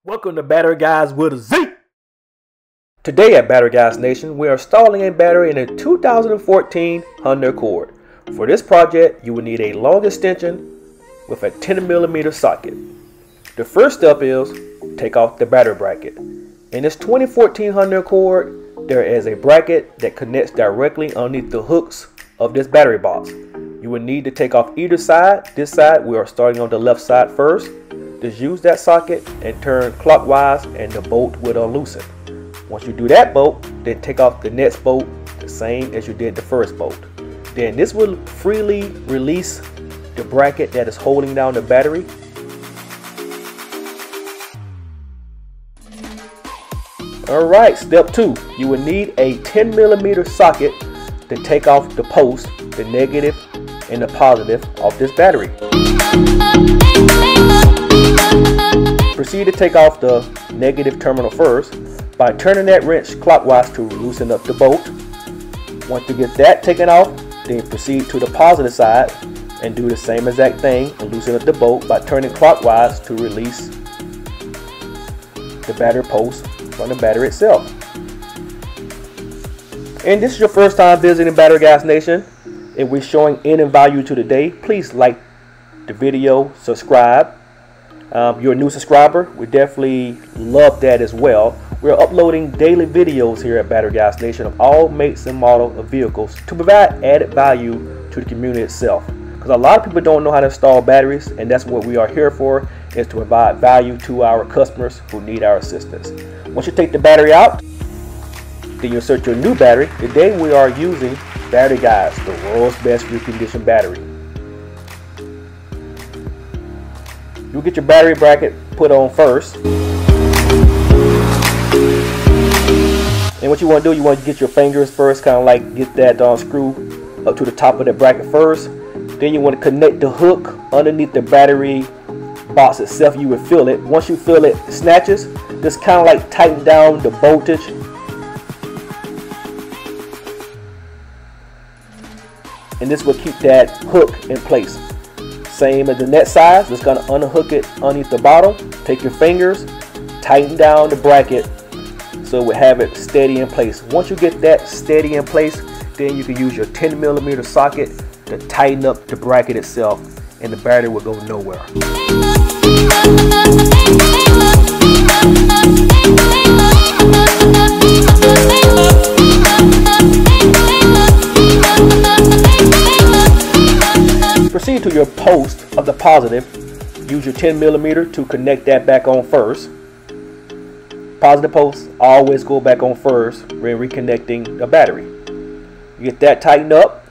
Welcome to Battery Guys with a Z. Today at Battery Guys Nation, we are installing a battery in a 2014 Honda Accord. For this project, you will need a long extension with a 10mm socket. The first step is take off the battery bracket. In this 2014 Honda Accord, there is a bracket that connects directly underneath the hooks of this battery box. You will need to take off either side. This side, we are starting on the left side first. Just use that socket and turn clockwise and the bolt will unloosen. Once you do that bolt, then take off the next bolt the same as you did the first bolt. Then this will freely release the bracket that is holding down the battery. Alright, step 2. You will need a 10mm socket to take off the post, the negative and the positive off this battery. Proceed to take off the negative terminal first by turning that wrench clockwise to loosen up the bolt. Once you get that taken off, then proceed to the positive side and do the same exact thing and loosen up the bolt by turning clockwise to release the battery post from the battery itself. And this is your first time visiting Battery Guys Nation, if we're showing any value to the day, please like the video, subscribe. You're a new subscriber, we definitely love that as well. We're uploading daily videos here at Battery Guys Nation of all makes and model of vehicles to provide added value to the community itself. Because a lot of people don't know how to install batteries, and that's what we are here for, is to provide value to our customers who need our assistance. Once you take the battery out, then you insert your new battery. Today we are using Battery Guys, the world's best reconditioned battery. You'll get your battery bracket put on first. And what you want to do, you want to get your fingers first, kind of like get that screw up to the top of the bracket first. Then you want to connect the hook underneath the battery box itself. You will feel it. Once you feel it snatches, just kind of like tighten down the voltage. And this will keep that hook in place. Same as the net side, just gonna unhook it underneath the bottom. Take your fingers, tighten down the bracket so it will have it steady in place. Once you get that steady in place, then you can use your 10mm socket to tighten up the bracket itself, and the battery will go nowhere. Proceed to your post of the positive. Use your 10mm to connect that back on first. Positive post always go back on first when reconnecting the battery. You get that tightened up.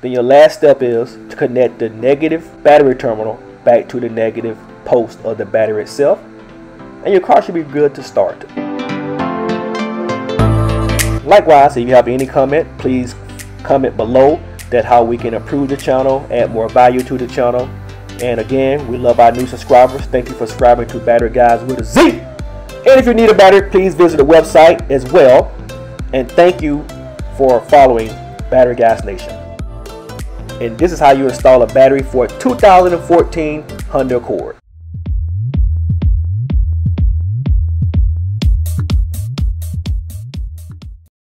Then your last step is to connect the negative battery terminal back to the negative post of the battery itself, and your car should be good to start. Likewise, if you have any comment, please comment below. That's how we can improve the channel, add more value to the channel. And again, we love our new subscribers. Thank you for subscribing to Battery Guys with a Z. And if you need a battery, please visit the website as well. And thank you for following Battery Guys Nation. And this is how you install a battery for a 2014 Honda Accord.